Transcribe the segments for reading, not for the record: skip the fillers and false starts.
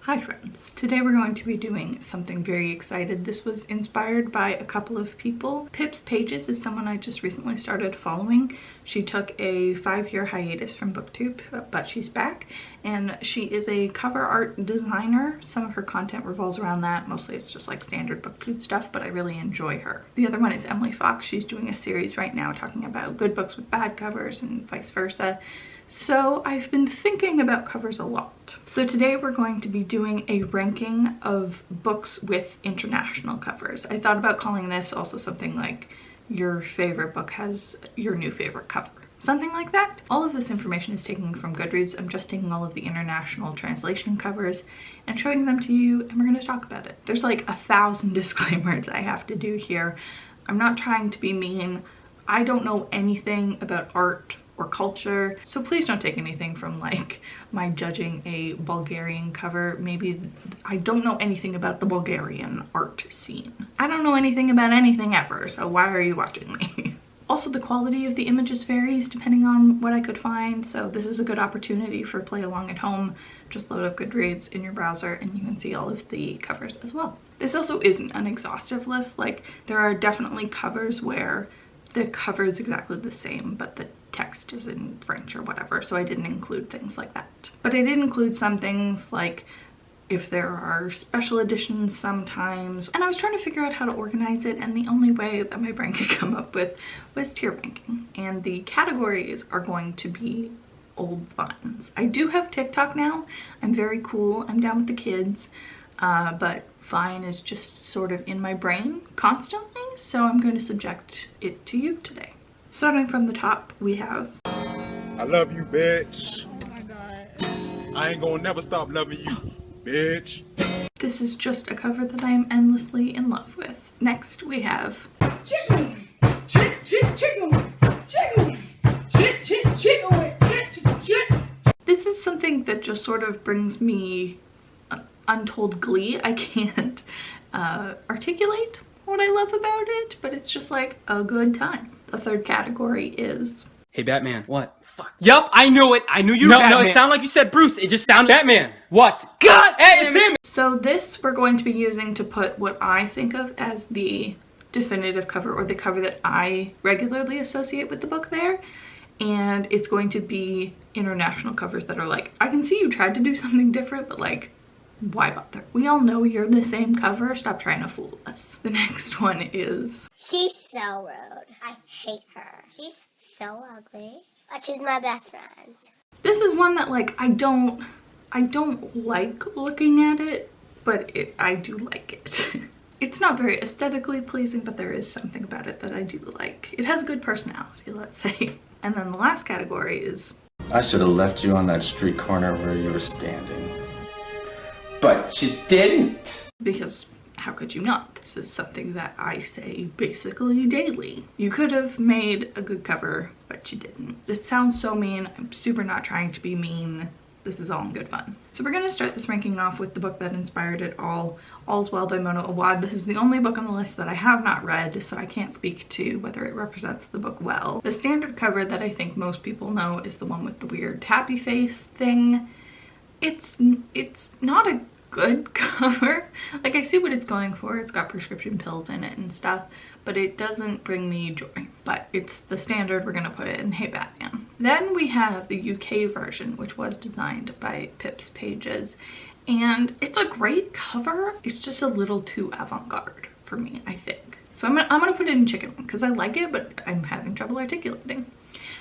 Hi friends, today we're going to be doing something very excited. This was inspired by a couple of people. Pips Pages is someone I just recently started following. She took a 5-year hiatus from booktube, but she's back, and she is a cover art designer. Some of her content revolves around that. Mostly it's just like standard booktube stuff, but I really enjoy her. The other one is Emily Fox. She's doing a series right now talking about good books with bad covers and vice versa. So I've been thinking about covers a lot. So today we're going to be doing a ranking of books with international covers. I thought about calling this also something like your favorite book has your new favorite cover. Something like that. All of this information is taken from Goodreads. I'm just taking all of the international translation covers and showing them to you, and we're going to talk about it. There's like 1,000 disclaimers I have to do here. I'm not trying to be mean. I don't know anything about art or culture, so please don't take anything from like my judging a Bulgarian cover. Maybe I don't know anything about the Bulgarian art scene. I don't know anything about anything ever, so why are you watching me? Also, the quality of the images varies depending on what I could find, so this is a good opportunity for play along at home. Just load up Goodreads in your browser and you can see all of the covers as well. This also isn't an exhaustive list. Like, there are definitely covers where the cover is exactly the same, but the text is in French or whatever, so I didn't include things like that. But I did include some things like if there are special editions sometimes, and I was trying to figure out how to organize it, and the only way that my brain could come up with was tier ranking. And the categories are going to be old finds. I do have TikTok now. I'm very cool. I'm down with the kids, but Vine is just sort of in my brain constantly, so I'm going to subject it to you today. Starting from the top, we have I love you, bitch. Oh my god. I ain't gonna never stop loving you, bitch. This is just a cover that I am endlessly in love with. Next, we have Chicken. This is something that just sort of brings me untold glee. I can't articulate what I love about it, but it's just like a good time. The third category is Hey, Batman. What? Fuck. Yup, I knew it. I knew you were Batman. No, it sounded like you said Bruce. It just sounded Batman. What? God! Hey, it's him! So this we're going to be using to put what I think of as the definitive cover, or the cover that I regularly associate with the book there. And it's going to be international covers that are like, I can see you tried to do something different, but like, why bother? We all know you're the same cover. Stop trying to fool us. The next one is She's so rude. I hate her. She's so ugly, but she's my best friend. This is one that like I don't like looking at it, but I do like it. It's not very aesthetically pleasing, but there is something about it that I do like. It has a good personality, let's say. And then the last category is I should have left you on that street corner where you were standing. But you didn't! because how could you not? This is something that I say basically daily. You could have made a good cover, but you didn't. It sounds so mean. I'm super not trying to be mean. This is all in good fun. So we're gonna start this ranking off with the book that inspired it all, All's Well by Mona Awad. This is the only book on the list that I have not read, so I can't speak to whether it represents the book well. The standard cover that I think most people know is the one with the weird happy face thing. It's not a good cover. Like, I see what it's going for. It's got prescription pills in it and stuff, but it doesn't bring me joy. But it's the standard. We're gonna put it in Hey Batman. Then we have the UK version, which was designed by Pips Pages, and it's a great cover. It's just a little too avant-garde for me, I think. So I'm gonna put it in chicken because I like it, but I'm having trouble articulating.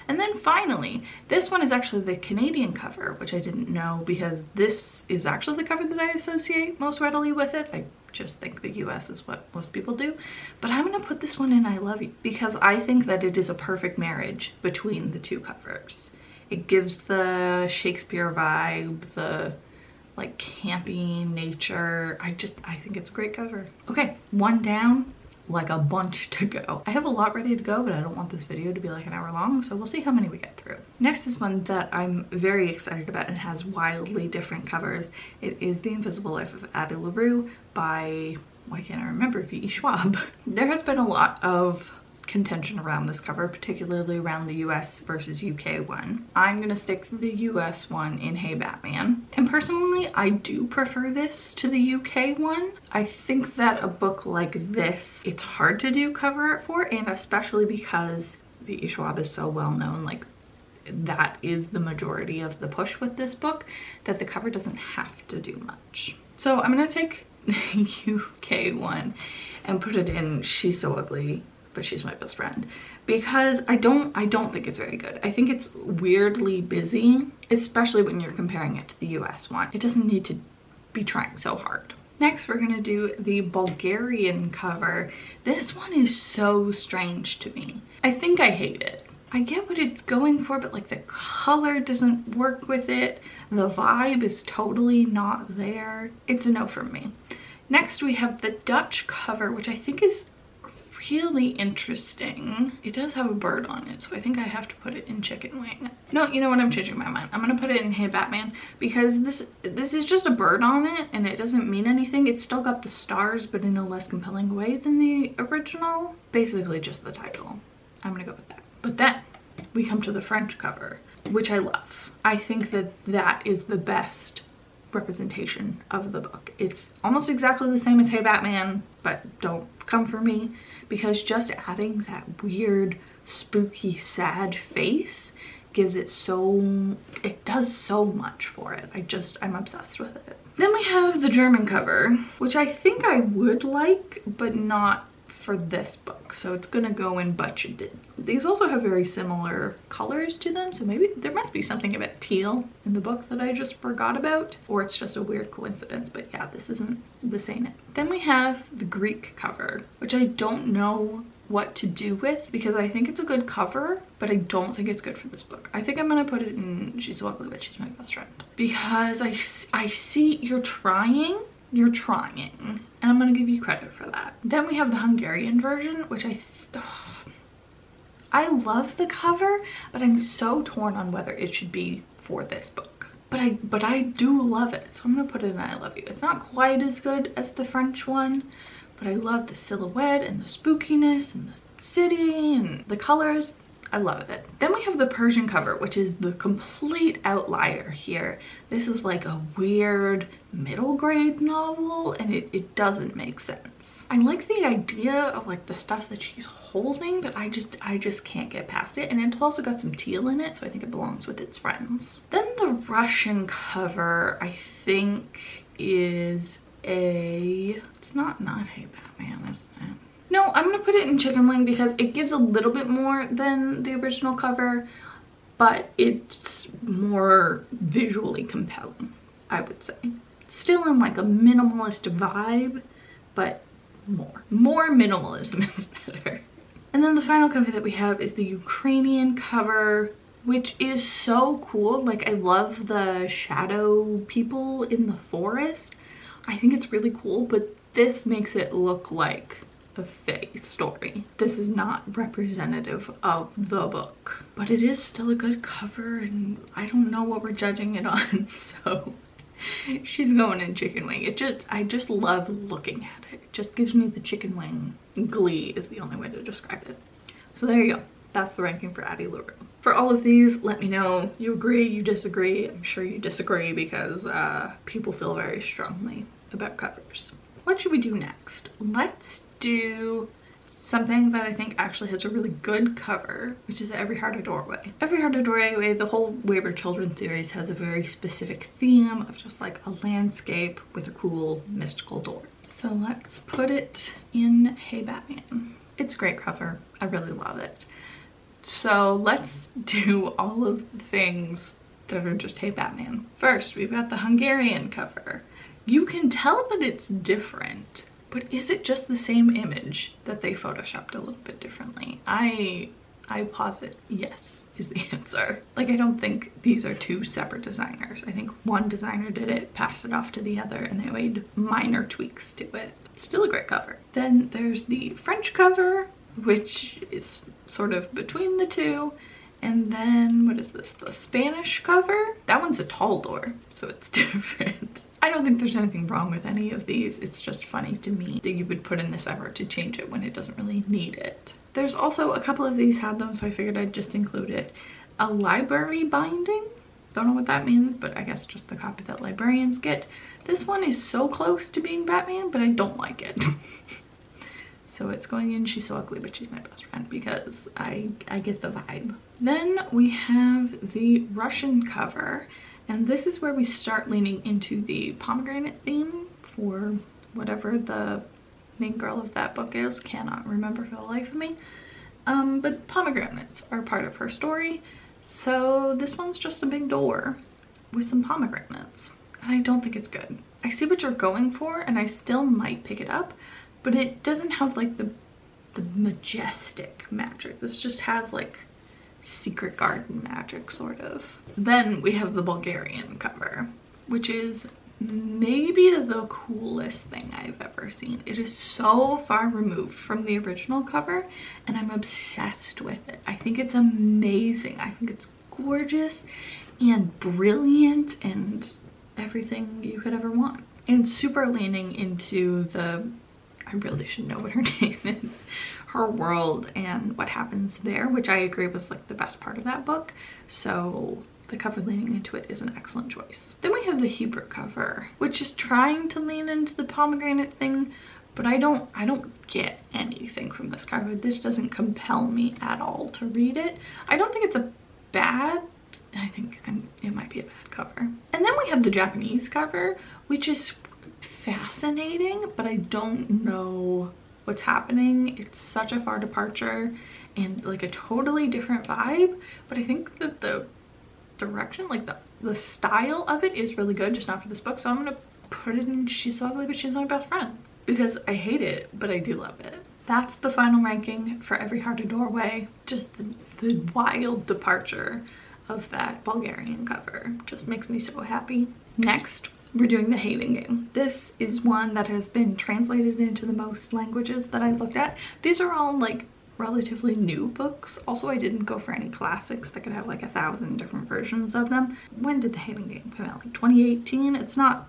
And then finally, this one is actually the Canadian cover, which I didn't know because this is actually the cover that I associate most readily with it. I just think the US is what most people do. But I'm gonna put this one in I Love You because I think that it is a perfect marriage between the two covers. It gives the Shakespeare vibe, the like campy nature. I think it's a great cover. Okay, one down, like a bunch to go. I have a lot ready to go, but I don't want this video to be like an hour long, so we'll see how many we get through. Next is one that I'm very excited about and has wildly different covers. It is The Invisible Life of Addie LaRue by, why can't I remember, V.E. Schwab. There has been a lot of contention around this cover, particularly around the US versus UK one. I'm gonna stick to the US one in Hey Batman. And personally, I do prefer this to the UK one. I think that a book like this, it's hard to do cover art for, and especially because the Schwab is so well known, like that is the majority of the push with this book, that the cover doesn't have to do much. So I'm gonna take the UK one and put it in She's So Ugly, But She's My Best Friend, because I don't think it's very good. I think it's weirdly busy, especially when you're comparing it to the US one. It doesn't need to be trying so hard. Next, we're gonna do the Bulgarian cover. This one is so strange to me. I think I hate it. I get what it's going for, but like the color doesn't work with it. The vibe is totally not there. It's a no from me. Next, we have the Dutch cover, which I think is really interesting. It does have a bird on it, so I think I have to put it in Chicken Wing. No, you know what? I'm changing my mind. I'm gonna put it in Hey Batman, because this is just a bird on it and it doesn't mean anything. It's still got the stars, but in a less compelling way than the original. Basically just the title. I'm gonna go with that. But then we come to the French cover, which I love. I think that that is the best representation of the book. It's almost exactly the same as Hey Batman, but don't come for me, because just adding that weird, spooky, sad face gives it so, it does so much for it. I'm obsessed with it. Then we have the German cover, which I think I would like, but not for this book, so it's gonna go in budgeted. These also have very similar colors to them, so maybe there must be something about teal in the book that I just forgot about, or it's just a weird coincidence, but yeah, this isn't the same. Then we have the Greek cover, which I don't know what to do with, because I think it's a good cover, but I don't think it's good for this book. I think I'm gonna put it in She's So Ugly, But She's My Best Friend, because I see you're trying, and I'm gonna give you credit for that. Then we have the Hungarian version, which I love the cover, but I'm so torn on whether it should be for this book. But I do love it, so I'm gonna put it in I Love You. It's not quite as good as the French one, but I love the silhouette and the spookiness and the city and the colors. I love it. Then we have the Persian cover, which is the complete outlier here. This is like a weird middle grade novel, and it doesn't make sense. I like the idea of like the stuff that she's holding, but I just can't get past it. And it's also got some teal in it, so I think it belongs with its friends. Then the Russian cover, I think, is it's not Hey Batman, is it? No, I'm gonna put it in Chicken Wing because it gives a little bit more than the original cover, but it's more visually compelling, I would say. Still in like a minimalist vibe, but more minimalism is better. And then the final cover that we have is the Ukrainian cover, which is so cool. Like, I love the shadow people in the forest. I think it's really cool, but this makes it look like a fae story. This is not representative of the book, but it is still a good cover, and I don't know what we're judging it on, so she's going in Chicken Wing. I just love looking at it. It just gives me the Chicken Wing glee is the only way to describe it. So there you go. That's the ranking for Addie LaRue. For all of these, let me know. You agree, you disagree. I'm sure you disagree because people feel very strongly about covers. What should we do next? Let's do something that I think actually has a really good cover, which is Every Heart a Doorway. Every Heart a Doorway, the whole Wayward Children series has a very specific theme of just like a landscape with a cool mystical door. So let's put it in Hey Batman. It's a great cover. I really love it. So let's do all of the things that are just Hey Batman. First, we've got the Hungarian cover. You can tell that it's different, but is it just the same image that they photoshopped a little bit differently? I posit yes is the answer. Like, I don't think these are two separate designers. I think one designer did it, passed it off to the other, and they made minor tweaks to it. It's still a great cover. Then there's the French cover, which is sort of between the two. And then, what is this? The Spanish cover? That one's a tall door, so it's different. I don't think there's anything wrong with any of these. It's just funny to me that you would put in this effort to change it when it doesn't really need it. There's also a couple of these had them, so I figured I'd just include it. A library binding. Don't know what that means, but I guess just the copy that librarians get. This one is so close to being Batman, but I don't like it. So it's going in She's So Ugly, but She's My Best Friend, because I get the vibe. Then we have the Russian cover, and this is where we start leaning into the pomegranate theme for whatever the main girl of that book is. Cannot remember for the life of me. But pomegranates are part of her story. So this one's just a big door with some pomegranates. And I don't think it's good. I see what you're going for, and I still might pick it up, but it doesn't have like the majestic magic. This just has like secret garden magic, sort of. Then we have the Bulgarian cover, which is maybe the coolest thing I've ever seen. It is so far removed from the original cover, and I'm obsessed with it. I think it's amazing. I think it's gorgeous and brilliant and everything you could ever want. And super leaning into the, I really should know what her name is, her world and what happens there, which I agree was like the best part of that book. So the cover leaning into it is an excellent choice. Then we have the Hebrew cover, which is trying to lean into the pomegranate thing, but I don't get anything from this cover. This doesn't compel me at all to read it. I don't think it's a bad, I think it might be a bad cover. And then we have the Japanese cover, which is fascinating, but I don't know what's happening. It's such a far departure and like a totally different vibe, but I think that the direction, like the style of it is really good, just not for this book. So I'm gonna put it in She's So Ugly, but She's My Best Friend, because I hate it, but I do love it. That's the final ranking for Every Heart a Doorway. Just the wild departure of that Bulgarian cover just makes me so happy. Next, we're doing The Hating Game. This is one that has been translated into the most languages that I've looked at. These are all like relatively new books. Also, I didn't go for any classics that could have like 1,000 different versions of them. When did The Hating Game come out? Like 2018? It's not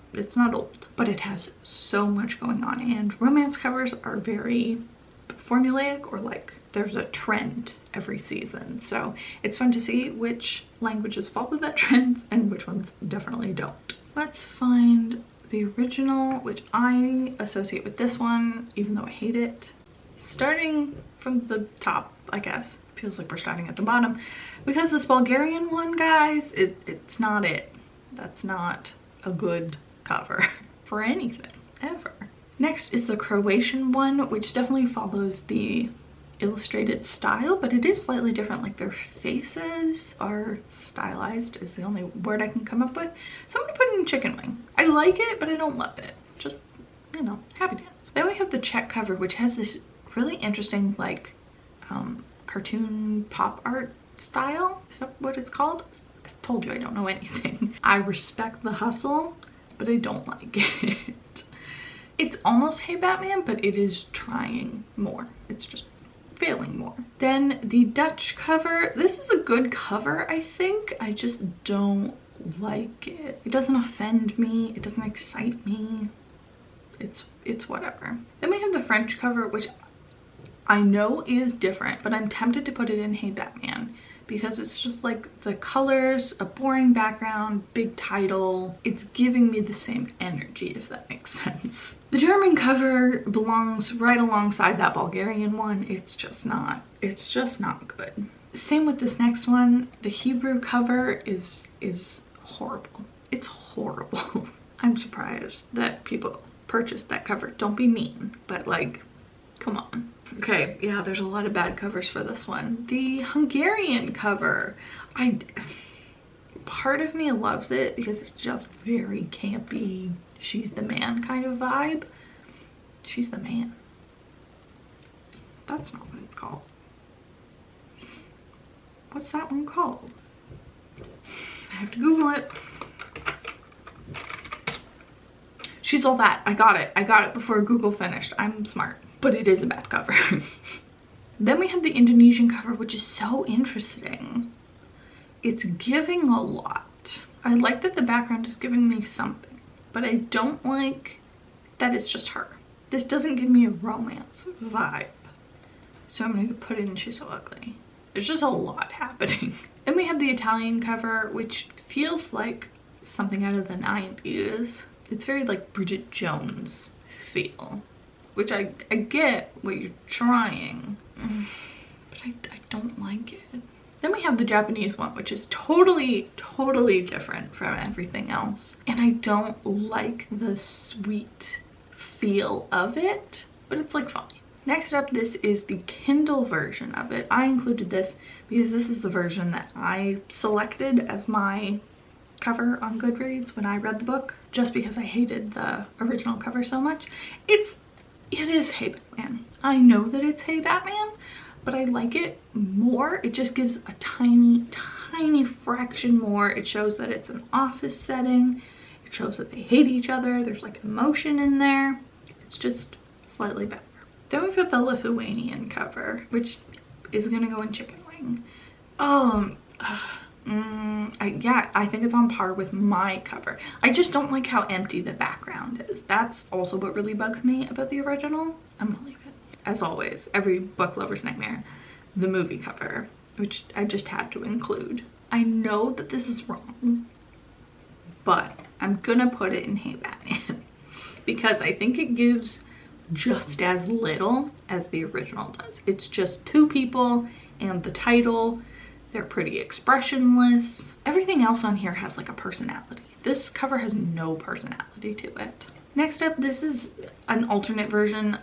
old, but it has so much going on, and romance covers are very formulaic, or like there's a trend every season. So it's fun to see which languages follow that trend and which ones definitely don't. Let's find the original, which I associate with this one, even though I hate it. Starting from the top, I guess. Feels like we're starting at the bottom. Because this Bulgarian one, guys, it's not it. That's not a good cover for anything, ever. Next is the Croatian one, which definitely follows the illustrated style, but it is slightly different. Like their faces are stylized is the only word I can come up with. So I'm gonna put it in Chicken Wing. I like it, but I don't love it. Just, you know, happy dance. Then we have the Czech cover, which has this really interesting like cartoon pop art style. Is that what it's called? I told you I don't know anything. I respect the hustle, but I don't like it. It's almost Hey Batman, but it is trying more. It's just failing more. Then the Dutch cover. This is a good cover, I think. I just don't like it. It doesn't offend me. It doesn't excite me. It's whatever. Then we have the French cover, which I know is different, but I'm tempted to put it in Hey Batman because it's just like the colors, a boring background, big title. It's giving me the same energy, if that makes sense. The German cover belongs right alongside that Bulgarian one. It's just not good. Same with this next one. The Hebrew cover is horrible. It's horrible. I'm surprised that people purchased that cover. Don't be mean, but like, come on. Okay, yeah, there's a lot of bad covers for this one. The Hungarian cover, part of me loves it because it's just very campy, she's the man kind of vibe. She's the man. That's not what it's called. What's that one called? I have to Google it. She's All That. I got it before Google finished. I'm smart. But it is a bad cover. Then we have the Indonesian cover, which is so interesting. It's giving a lot. I like that the background is giving me something, but I don't like that it's just her. This doesn't give me a romance vibe. So I'm gonna put in She's So Ugly. There's just a lot happening. Then we have the Italian cover, which feels like something out of the 90s. It's very like Bridget Jones feel, which I get what you're trying, but I don't like it. Then we have the Japanese one, which is totally different from everything else. And I don't like the sweet feel of it, but it's like fine. Next up, this is the Kindle version of it. I included this because this is the version that I selected as my cover on Goodreads when I read the book, just because I hated the original cover so much. It is Hey Batman. I know that it's Hey Batman, but I like it more. It just gives a tiny fraction more. It shows that it's an office setting. It shows that they hate each other. There's like emotion in there. It's just slightly better. Then we've got the Lithuanian cover, which is gonna go in Chicken Wing. Yeah, I think it's on par with my cover. I just don't like how empty the background is. That's also what really bugs me about the original. I'm gonna leave it. As always, every book lover's nightmare, the movie cover, which I just had to include. I know that this is wrong, but I'm gonna put it in Hey Batman because I think it gives just as little as the original does. It's just two people and the title. They're pretty expressionless. Everything else on here has like a personality. This cover has no personality to it. Next up, this is an alternate version.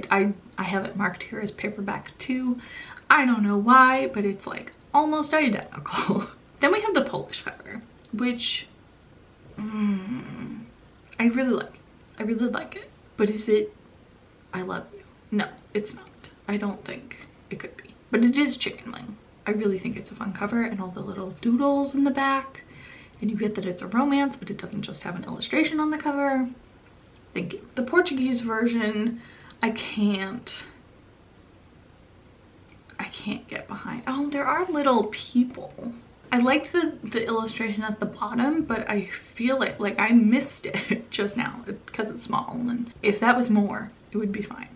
I have it marked here as paperback 2. I don't know why, but it's like almost identical. Then we have the Polish cover, which I really like. I really like it. But is it I Love You? No, it's not. I don't think it could be. But it is Chicken Wing. I really think it's a fun cover, and all the little doodles in the back. And you get that it's a romance, but it doesn't just have an illustration on the cover. Thank you. The Portuguese version, I can't get behind. Oh, there are little people. I like the illustration at the bottom, but I feel like I missed it just now because it's small, and if that was more, it would be fine.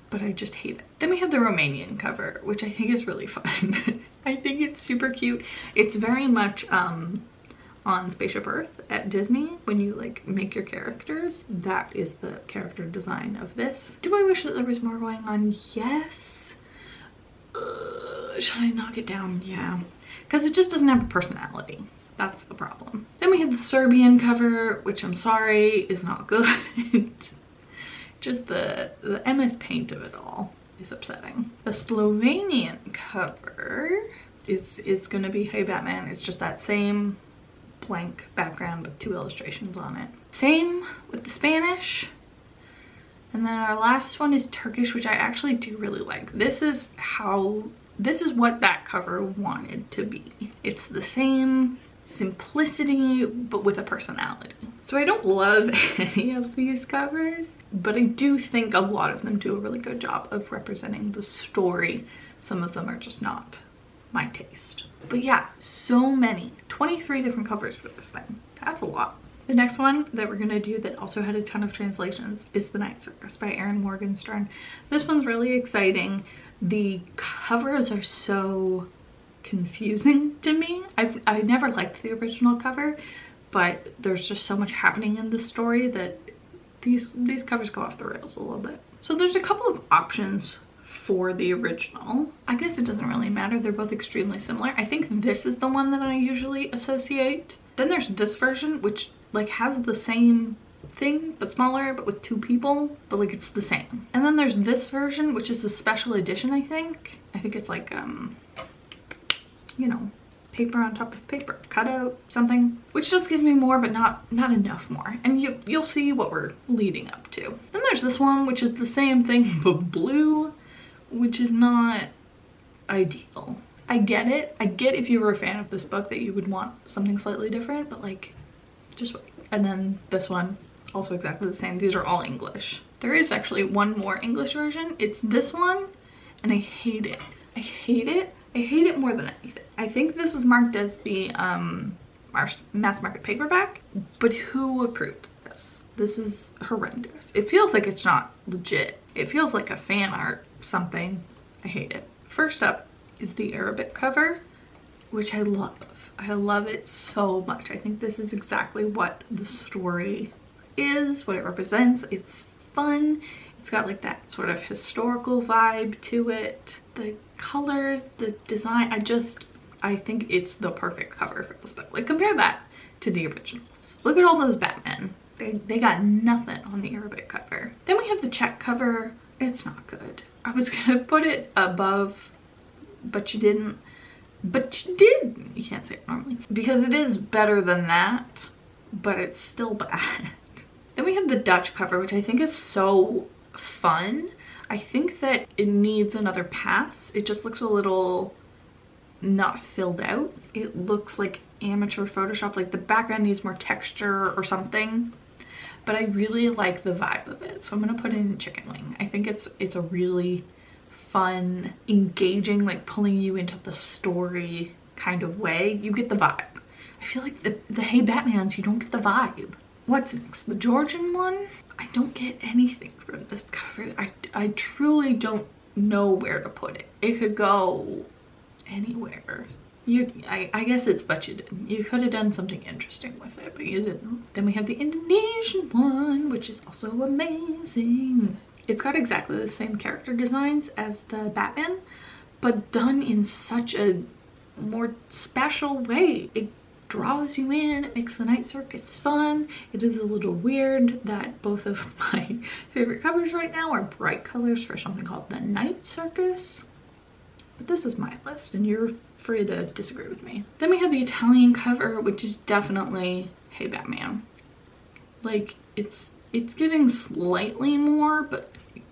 But I just hate it. Then we have the Romanian cover, which I think is really fun. I think it's super cute. It's very much on Spaceship Earth at Disney. When you like make your characters, that is the character design of this. Do I wish that there was more going on? Yes. Should I knock it down? Yeah. Because it just doesn't have a personality. That's the problem. Then we have the Serbian cover, which I'm sorry is not good. Just the MS Paint of it all is upsetting. The Slovenian cover is gonna be Hey Batman. It's just that same blank background with 2 illustrations on it. Same with the Spanish. And then our last one is Turkish, which I actually do really like. This is what that cover wanted to be. It's the same simplicity, but with a personality. So I don't love any of these covers, but I do think a lot of them do a really good job of representing the story. Some of them are just not my taste. But yeah, so many. 23 different covers for this thing. That's a lot. The next one that we're gonna do that also had a ton of translations is The Night Circus by Erin Morgenstern. This one's really exciting. The covers are so confusing to me. I never liked the original cover, but there's just so much happening in the story that these covers go off the rails a little bit. So there's a couple of options for the original. I guess it doesn't really matter. They're both extremely similar. I think this is the one that I usually associate. Then there's this version, which like has the same thing but smaller, but with 2 people, but like it's the same. And then there's this version, which is a special edition. I think it's like you know, paper on top of paper, cut out something, which does give me more, but not enough more. And you'll see what we're leading up to. Then there's this one, which is the same thing but blue, which is not ideal. I get it. I get if you were a fan of this book that you would want something slightly different, but like, just wait. And then this one, also exactly the same. These are all English. There is actually one more English version. It's this one, and I hate it. I hate it. I hate it more than anything. I think this is marked as the mass market paperback, but who approved this? This is horrendous. It feels like it's not legit. It feels like a fan art something. I hate it. First up is the Arabic cover, which I love. I love it so much. I think this is exactly what the story is, what it represents. It's fun. It's got like that sort of historical vibe to it. The colors, the design, I think it's the perfect cover for this book. Like, compare that to the originals. Look at all those Batmen. They got nothing on the Arabic cover. Then we have the Czech cover. It's not good. I was gonna put it above, but you didn't. But you did. You can't say it normally. Because it is better than that, but it's still bad. Then we have the Dutch cover, which I think is so fun. I think that it needs another pass. It just looks a little not filled out. It looks like amateur Photoshop, like the background needs more texture or something. But I really like the vibe of it, so I'm gonna put it in chicken wing. I think it's a really fun, engaging, like pulling you into the story kind of way. You get the vibe. I feel like the Hey Batmans, you don't get the vibe. What's next? The Georgian one? I don't get anything from this cover. I truly don't know where to put it. It could go anywhere. I guess it's, but you didn't. You could have done something interesting with it, but you didn't. Then we have the Indonesian one, which is also amazing. It's got exactly the same character designs as the Batman, but done in such a more special way. It draws you in, it makes the Night Circus fun. It is a little weird that both of my favorite covers right now are bright colors for something called the Night Circus. But this is my list and you're free to disagree with me. Then we have the Italian cover, which is definitely Hey Batman. Like, it's giving slightly more, but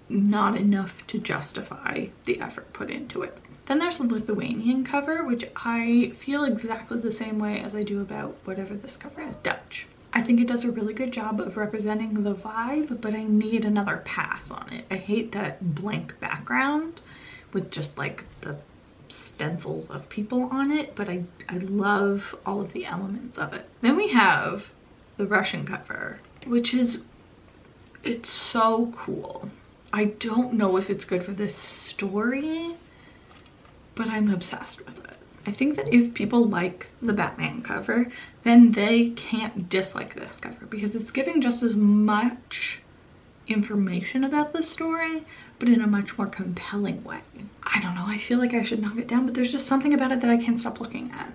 not enough to justify the effort put into it. Then there's the Lithuanian cover, which I feel exactly the same way as I do about whatever this cover is, Dutch. I think it does a really good job of representing the vibe, but I need another pass on it. I hate that blank background with just like the stencils of people on it, but I love all of the elements of it. Then we have the Russian cover, which is, it's so cool. I don't know if it's good for this story, but I'm obsessed with it. I think that if people like the Batman cover, then they can't dislike this cover because it's giving just as much information about the story, but in a much more compelling way. I don't know, I feel like I should knock it down, but there's just something about it that I can't stop looking at.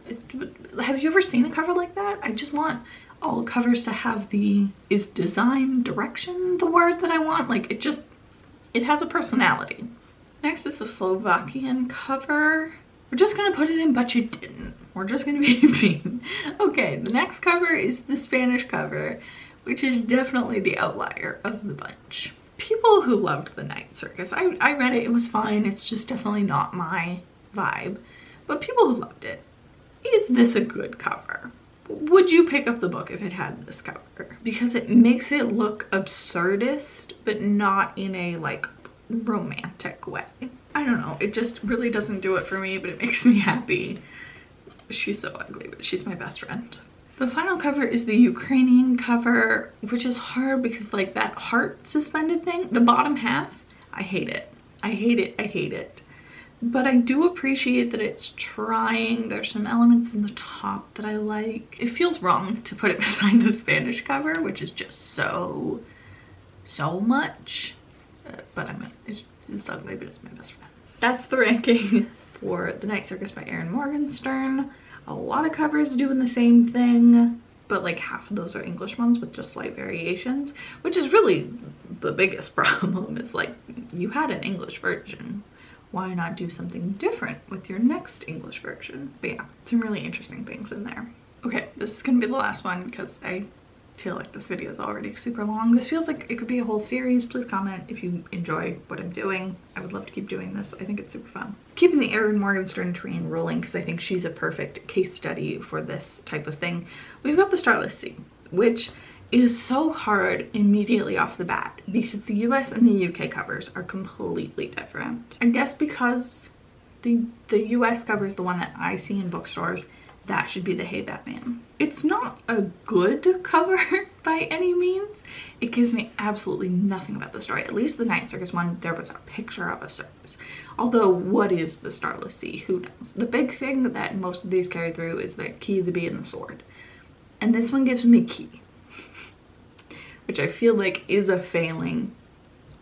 Have you ever seen a cover like that? I just want all covers to have the, is design direction the word that I want? Like, it has a personality. Next is the Slovakian cover. We're just gonna put it in, but you didn't. We're just gonna be mean. Okay, the next cover is the Spanish cover, which is definitely the outlier of the bunch. People who loved the Night Circus, I read it, it was fine. It's just definitely not my vibe. But people who loved it, is this a good cover? Would you pick up the book if it had this cover? Because it makes it look absurdist, but not in a like romantic way. I don't know, it just really doesn't do it for me, but it makes me happy. She's so ugly, but she's my best friend. The final cover is the Ukrainian cover, which is hard because like that heart suspended thing, the bottom half, I hate it. I hate it, I hate it. But I do appreciate that it's trying. There's some elements in the top that I like. It feels wrong to put it beside the Spanish cover, which is just so much. But it's ugly, but it's my best friend. That's the ranking for The Night Circus by Erin Morgenstern. A lot of covers doing the same thing, but like half of those are English ones with just slight variations, which is really the biggest problem. Is like, you had an English version. Why not do something different with your next English version? But yeah, some really interesting things in there. Okay, this is gonna be the last one because I feel like this video is already super long. This feels like it could be a whole series. Please comment if you enjoy what I'm doing. I would love to keep doing this. I think it's super fun. Keeping the Erin Morgenstern train rolling because I think she's a perfect case study for this type of thing. We've got the Starless Sea, which is so hard immediately off the bat because the US and the UK covers are completely different. I guess because the US cover is the one that I see in bookstores, that should be the Hey Batman. It's not a good cover by any means. It gives me absolutely nothing about the story. At least the Night Circus one, there was a picture of a circus. Although, what is the Starless Sea? Who knows? The big thing that most of these carry through is the key, the bee, and the sword. And this one gives me key, which I feel like is a failing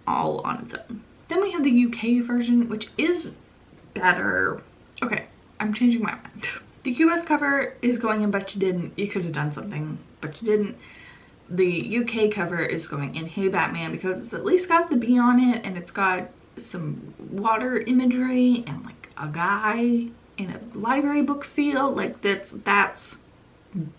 all on its own. Then we have the UK version, which is better. Okay, I'm changing my mind. The US cover is going in But You Didn't. You could have done something, but you didn't. The UK cover is going in Hey Batman because it's at least got the bee on it, and it's got some water imagery and like a guy in a library book feel. Like that's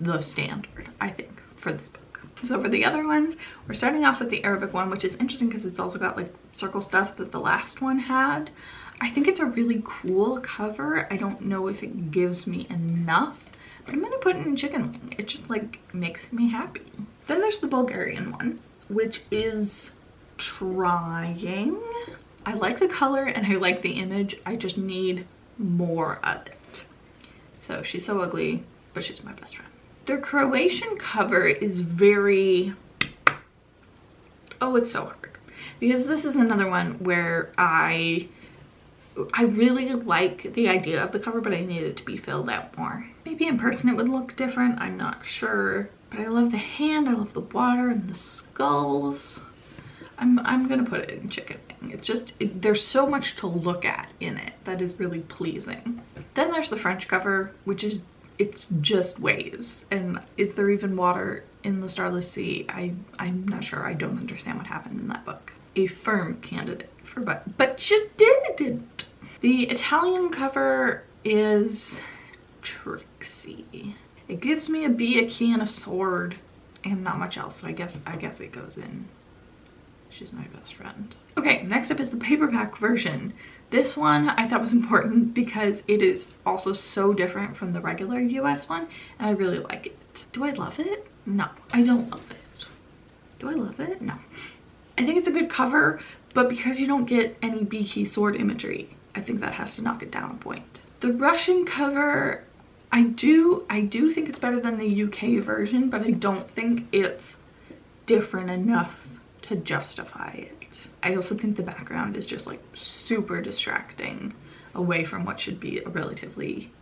the standard, I think, for this book. So for the other ones, we're starting off with the Arabic one, which is interesting because it's also got like circle stuff that the last one had. I think it's a really cool cover. I don't know if it gives me enough, but I'm gonna put it in chicken wing. It just like makes me happy. Then there's the Bulgarian one, which is trying. I like the color and I like the image. I just need more of it. So she's so ugly, but she's my best friend. Their Croatian cover is very, oh, it's so hard. Because this is another one where I really like the idea of the cover, but I need it to be filled out more. Maybe in person it would look different, I'm not sure. But I love the hand, I love the water and the skulls. I'm gonna put it in chicken wing. It's just, there's so much to look at in it that is really pleasing. Then there's the French cover, which is, it's just waves. And is there even water in the Starless Sea? I'm not sure. I don't understand what happened in that book. A firm candidate for but you didn't. The Italian cover is tricksy. It gives me a bee, a key, and a sword, and not much else. So I guess it goes in. She's my best friend. Okay, next up is the paperback version. This one I thought was important because it is also so different from the regular US one, and I really like it. Do I love it? No, I don't love it. Do I love it? No. I think it's a good cover, but because you don't get any bee, key, sword imagery, I think that has to knock it down a point. The Russian cover, I do think it's better than the UK version, but I don't think it's different enough to justify it. I also think the background is just like super distracting away from what should be a relatively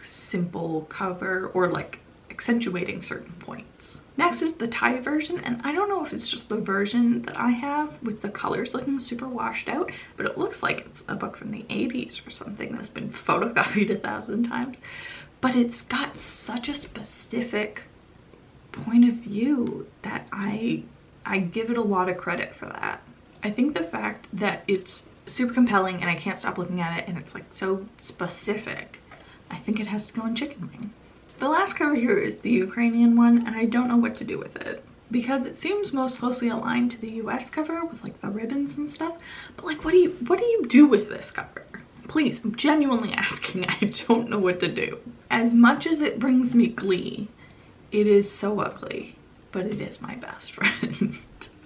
simple cover, or like accentuating certain points. Next is the Thai version, and I don't know if it's just the version that I have with the colors looking super washed out, but it looks like it's a book from the 80s or something that's been photocopied 1,000 times. But it's got such a specific point of view that I give it a lot of credit for that. I think the fact that it's super compelling and I can't stop looking at it and it's like so specific, I think it has to go in chicken wing. The last cover here is the Ukrainian one, and I don't know what to do with it because it seems most closely aligned to the US cover with like the ribbons and stuff. But like, what do you do with this cover? Please, I'm genuinely asking. I don't know what to do. As much as it brings me glee, it is so ugly, but it is my best friend.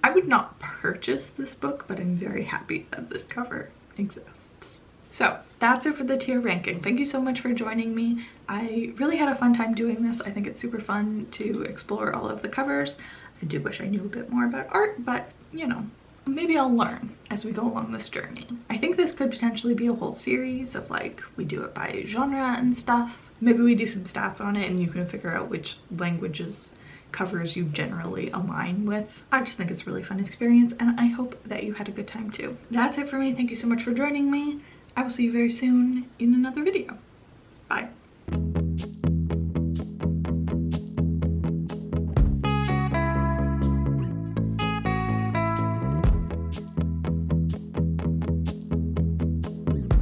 I would not purchase this book, but I'm very happy that this cover exists. So that's it for the tier ranking. Thank you so much for joining me. I really had a fun time doing this. I think it's super fun to explore all of the covers. I do wish I knew a bit more about art, but you know, maybe I'll learn as we go along this journey. I think this could potentially be a whole series of like, we do it by genre and stuff. Maybe we do some stats on it and you can figure out which languages covers you generally align with. I just think it's a really fun experience, and I hope that you had a good time too. That's it for me. Thank you so much for joining me. I will see you very soon in another video. Bye.